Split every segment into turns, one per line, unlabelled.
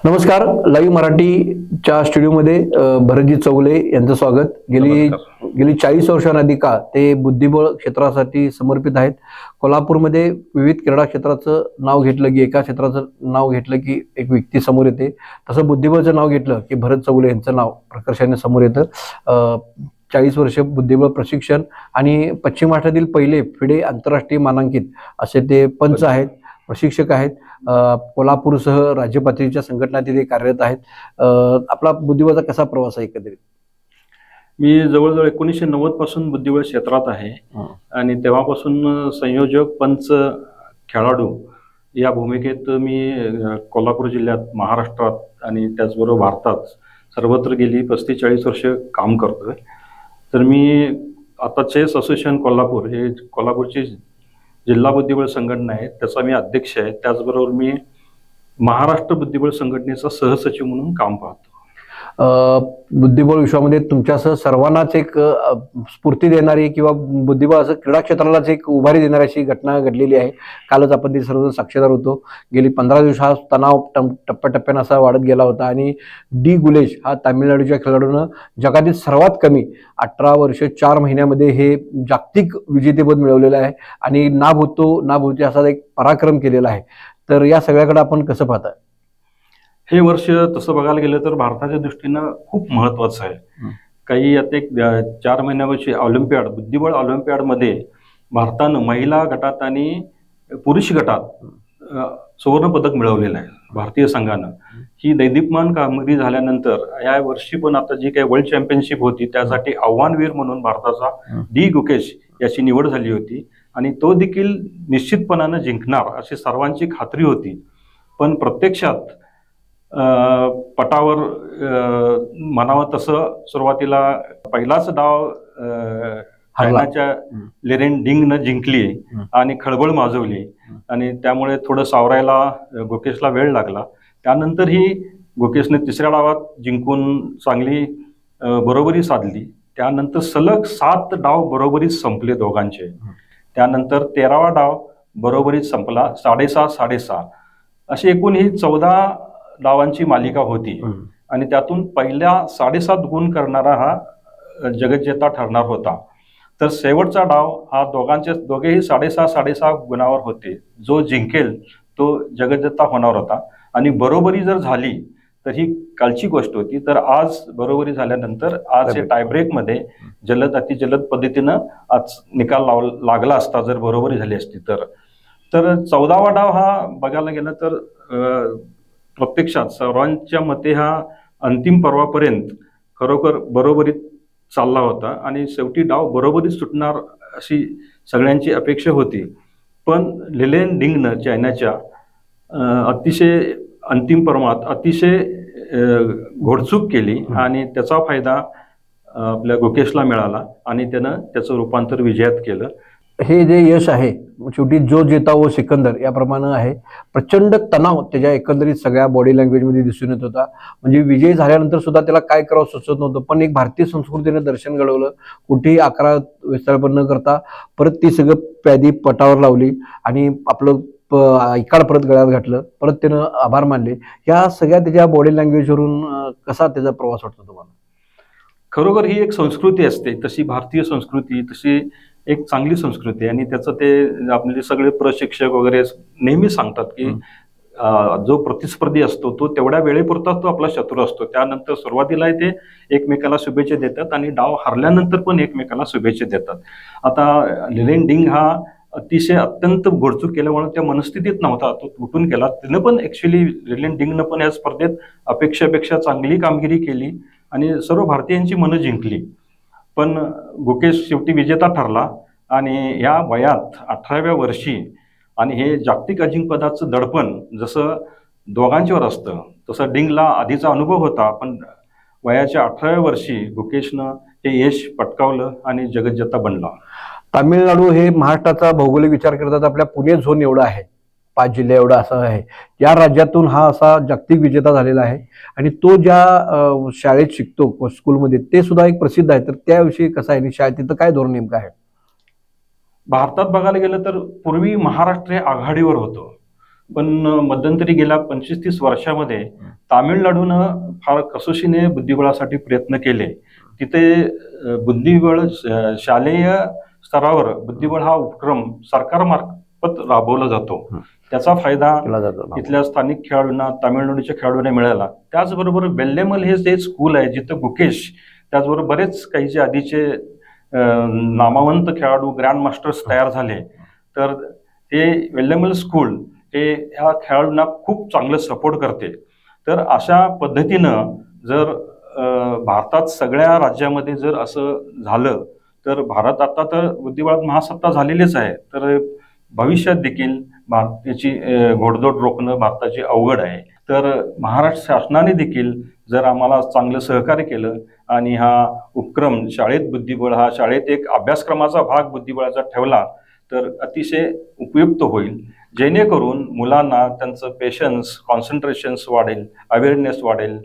नमस्कार. लाईव्ह मराठीच्या स्टुडिओमध्ये भरतजी चौगले यांचं स्वागत. गेली 40 वर्षांआधी का ते बुद्धिबळ क्षेत्रासाठी समर्पित आहेत. कोल्हापूरमध्ये विविध क्रीडा क्षेत्राचं नाव घेतलं की एका क्षेत्राचं नाव घेतलं की एक व्यक्ती समोर येते. तसं बुद्धिबळचं नाव घेतलं की भरत चौगले यांचं नाव प्रकर्षाने समोर येतं. 40 वर्ष बुद्धिबळ प्रशिक्षण आणि पश्चिम महाराष्ट्रातील पहिले फिडे आंतरराष्ट्रीय मानांकित असे ते पंच आहेत, प्रशिक्षक आहेत. कोल्हापूरसह राज्य पातळीच्या संघटना तिथे कार्यरत आहेत. आपला बुद्धिबळचा कसा प्रवास आहे एकंदरीत?
मी जवळजवळ 1990 पासून बुद्धिबळ क्षेत्रात आहे आणि तेव्हापासून संयोजक, पंच, खेळाडू या भूमिकेत मी कोल्हापूर जिल्ह्यात, महाराष्ट्रात आणि त्याचबरोबर भारतात सर्वत्र गेली 35-40 वर्ष काम करतोय. तर मी आता चेस असोसिएशन कोल्हापूर हे कोल्हापूरची जिल्हा बुद्धिबळ संघटना आहे, त्याचा मी अध्यक्ष आहे. त्याचबरोबर मी महाराष्ट्र बुद्धिबळ संघटनेचा सहसचिव म्हणून काम पाहतो.
बुद्धिबळ विश्वामध्ये तुमच्यासह सर्वांनाच एक स्फूर्ती देणारी किंवा बुद्धिबळ असं क्रीडा क्षेत्रालाच एक उभारी देणारी अशी घटना घडलेली आहे. कालच आपण ते सर्व साक्षीदार होतो. गेली 15 दिवस हा तणाव टप्प्याटप्प्यानं असा वाढत गेला होता आणि डी गुलेश हा तामिळनाडूच्या खेळाडूनं जगातील सर्वात कमी 18 वर्ष 4 महिन्यामध्ये हे जागतिक विजेतेपद मिळवलेलं आहे आणि नाभूते असा एक पराक्रम केलेला आहे. तर या सगळ्याकडे आपण कसं पाहता?
हे वर्ष तसं बघायला गेलं तर भारताच्या दृष्टीनं खूप महत्वाचं आहे. काही आता एक 4 महिन्यावर्षी ऑलिम्पियाड, बुद्धिबळ ऑलिम्पियाडमध्ये भारतानं महिला गटात आणि पुरुष गटात सुवर्ण पदक मिळवलेलं आहे. भारतीय संघानं ही दैदिप्यमान कामगिरी झाल्यानंतर या वर्षी पण आता जी काही वर्ल्ड चॅम्पियनशिप होती त्यासाठी आव्हानवीर म्हणून भारताचा डी गुकेश याची निवड झाली होती आणि तो देखील निश्चितपणानं जिंकणार अशी सर्वांची खात्री होती. पण प्रत्यक्षात पटावर म्हणावं तसं सुरुवातीला पहिलाच डाव चायनाच्या लिरेन डिंगनं जिंकली आणि खळबळ माजवली आणि त्यामुळे थोडं सावरायला गुकेशला वेळ लागला. त्यानंतर ही गुकेशने तिसऱ्या डावात जिंकून चांगली बरोबरी साधली. त्यानंतर सलग 7 डाव बरोबरीत संपले दोघांचे. त्यानंतर 13वा डाव बरोबरीत संपला, 6.5-6.5 अशी एकूण ही 14 डावांची मालिका होती आणि त्यातून पहिल्या 7.5 गुण करणारा हा जगज्जेता ठरणार होता. तर शेवटचा डाव हा दोघेही 6.5 गुणावर होते. जो जिंकेल तो जगज्जेता होणार होता आणि बरोबरी जर झाली तर ही कालची गोष्ट होती. तर आज बरोबरी झाल्यानंतर आज हे टायब्रेकमध्ये अतिजलद पद्धतीनं आज निकाल लागला असता जर बरोबरी झाली असती तर. 14वा डाव हा बघायला गेला तर प्रत्यक्षात सर्वांच्या मते हा अंतिम पर्वापर्यंत खरोखर बरोबरीत चालला होता आणि शेवटी डाव बरोबरीत सुटणार अशी सगळ्यांची अपेक्षा होती. पण लिरेन डिंगनं चायनाच्या अतिशय अंतिम पर्वात अतिशय घोडचूक केली आणि त्याचा फायदा आपल्या गुकेशला मिळाला आणि त्यानं त्याचं रूपांतर विजयात केलं.
हे जे यश आहे शेवटी जो जेता वो सिकंदर याप्रमाणे आहे. प्रचंड तणाव त्याच्या एकंदरीत सगळ्या बॉडी लँग्वेजमध्ये दिसून येत होता. म्हणजे विजय झाल्यानंतर सुद्धा त्याला काय करावं सुचत नव्हतं. पण एक भारतीय संस्कृतीने दर्शन घडवलं. कुठेही आकारा विस्तारपण न करता परत ती सगळं प्यादी पटावर लावली आणि आपलं इकाड परत गळ्यात घातलं. परत त्यानं आभार मानले. या सगळ्या त्याच्या बॉडी लँग्वेजवरून कसा त्याचा प्रवास वाटतो तुम्हाला?
खरोखर ही एक संस्कृती असते, तशी भारतीय संस्कृती, तशी एक चांगली संस्कृती आणि त्याचं ते आपले सगळे प्रशिक्षक वगैरे नेहमी सांगतात की जो प्रतिस्पर्धी असतो तो तेवढ्या वेळेपुरता तो आपला शत्रू असतो. त्यानंतर सुरुवातीला ते एकमेकाला शुभेच्छा देतात आणि डाव हरल्यानंतर पण एकमेकाला शुभेच्छा देतात. आता लिरेन डिंग हा अत्यंत घोडचूक केल्यामुळे त्या मनस्थितीत नव्हता, तो तुटून गेला. तिनं पण ऍक्च्युली लिरेन डिंगनं पण या स्पर्धेत अपेक्षेपेक्षा चांगली कामगिरी केली आणि सर्व भारतीयांची मनं जिंकली. पण गुकेश शेवटी विजेता ठरला आणि या वयात 18व्या वर्षी आणि हे जागतिक अजिंक्यपदाचं दडपण जसं दोघांच्यावर असतं तसं डिंगला आधीचा अनुभव होता. पण वयाच्या 18व्या वर्षी गुकेशनं हे यश पटकावलं आणि जगज्जेता बनला.
तामिळनाडू हे महाराष्ट्राचा भौगोलिक विचार करतात आपल्या पुणे झोन एवढा आहे, 5 जिल्हे एवढा असं आहे. या राज्यातून हा असा जागतिक विजेता झालेला आहे आणि तो ज्या शाळेत शिकतो स्कूलमध्ये ते सुद्धा एक प्रसिद्ध आहे. तर त्याविषयी कसं आहे आणि शाळेत तिथं काय धोरण नेमकं आहे?
भारतात बघायला गेलं तर पूर्वी महाराष्ट्र आघाडीवर होतं. पण मध्यंतरी गेल्या 25-30 वर्षामध्ये तामिळनाडूनं फार कसोशीने बुद्धिबळासाठी प्रयत्न केले. तिथे बुद्धिबळ शालेय स्तरावर बुद्धिबळ हा उपक्रम सरकारमार्फत राबवला जातो. त्याचा फायदा इथल्या स्थानिक खेळाडूंना, तामिळनाडूच्या खेळाडूंना मिळाला. त्याचबरोबर वेल्लेमल हे जे स्कूल आहे जिथं गुकेश, त्याचबरोबर बरेच काही जे आधीचे नामवंत खेळाडू ग्रँड मास्टर्स तयार झाले, तर हे वेल्लेमल स्कूल हे ह्या खेळाडूंना खूप चांगलं सपोर्ट करते. तर अशा पद्धतीनं जर भारतात सगळ्या राज्यामध्ये जर असं झालं तर भारत आता तर बुद्धिबळात महासत्ता झालेलीच आहे, तर भविष्यात देखील भारताची घोडदौड रोखणं भारताची अवघड आहे. तर महाराष्ट्र शासनाने देखील जर आम्हाला चांगलं सहकार्य केलं आणि हा उपक्रम शाळेत बुद्धिबळ हा शाळेत एक अभ्यासक्रमाचा भाग बुद्धिबळाचा ठेवला तर अतिशय उपयुक्त होईल, जेणेकरून मुलांना त्यांचं पेशन्स, कॉन्सन्ट्रेशन्स वाढेल, अवेअरनेस वाढेल.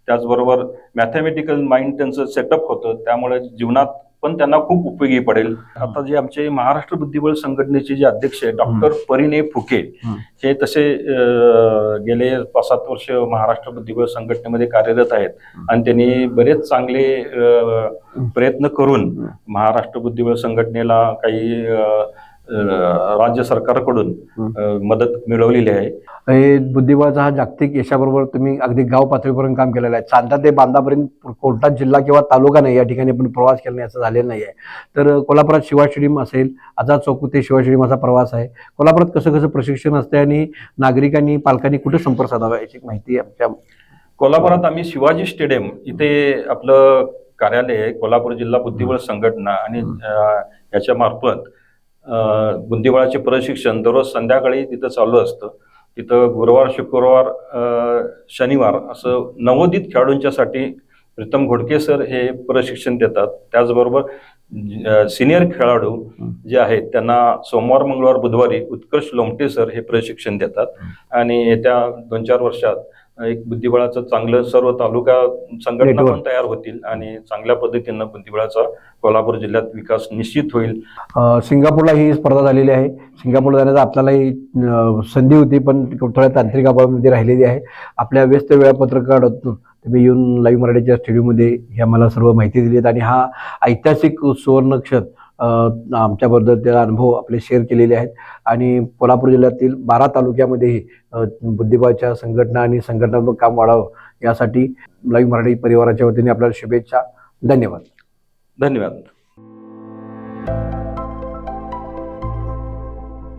त्याचबरोबर मॅथमॅटिकल माइंड त्यांचं सेटअप होतं, त्यामुळे जीवनात पण त्यांना खूप उपयोगी पडेल. आता जे आमचे महाराष्ट्र बुद्धिबळ संघटनेचे जे अध्यक्ष आहे डॉक्टर परिणय फुके, हे तसे गेले 5-7 वर्ष महाराष्ट्र बुद्धिबळ संघटनेमध्ये कार्यरत आहेत आणि त्यांनी बरेच चांगले प्रयत्न करून महाराष्ट्र बुद्धिबळ संघटनेला काही राज्य सरकारकडून मदत मिळवलेली आहे.
बुद्धिबळाचा हा जागतिक यशाबरोबर तुम्ही अगदी गाव पातळीपर्यंत काम केलेलं आहे. चांदा ते बांधापर्यंत कोणताच जिल्हा किंवा तालुका नाही या ठिकाणी आपण प्रवास केला नाही असं झालेलं नाही आहे. तर कोल्हापुरात शिवा स्टेडियम असेल, आझाद चौक ते शिवा स्टेडियम असा प्रवास आहे. कोल्हापुरात कसं कसं प्रशिक्षण असते आणि नागरिकांनी, पालकांनी कुठे संपर्क साधावा याची माहिती आमच्या
कोल्हापुरात आम्ही शिवाजी स्टेडियम इथे आपलं कार्यालय आहे, कोल्हापूर जिल्हा बुद्धिबळ संघटना, आणि याच्या मार्फत बुद्धिबळाचे प्रशिक्षण दररोज संध्याकाळी तिथं चालू असतं. तिथं गुरुवार, शुक्रवार, शनिवार असं नवोदित खेळाडूंच्यासाठी प्रीतम घोडके सर हे प्रशिक्षण देतात. त्याचबरोबर सिनियर खेळाडू जे आहेत त्यांना सोमवार, मंगळवार, बुधवारी उत्कर्ष लोमटे सर हे प्रशिक्षण देतात. आणि येत्या 2-4 वर्षात एक बुद्धिबळाचं चांगलं सर्व तालुका संघटना पण तयार होतील आणि चांगल्या पद्धतीनं बुद्धिबळाचा कोल्हापूर जिल्ह्यात विकास निश्चित होईल.
सिंगापूरला ही स्पर्धा झालेली आहे. सिंगापूरला जाण्याचा आपल्यालाही संधी होती, पण थोड्या तांत्रिक अभावामध्ये राहिलेली आहे. आपल्या व्यस्त वेळापत्रकातून तुम्ही येऊन लाईव्ह मराठीच्या स्टुडिओमध्ये हे आम्हाला सर्व माहिती दिली आहे आणि हा ऐतिहासिक सुवर्णक्षण आमच्याबद्दल त्याचा अनुभव आपले शेअर केलेले आहेत. आणि कोल्हापूर जिल्ह्यातील 12 तालुक्यामध्येही बुद्धिबळाच्या संघटना आणि संघटनात्मक काम वाढावं यासाठी लाईव्ह मराठी परिवाराच्या वतीने आपल्याला शुभेच्छा. धन्यवाद.
धन्यवाद.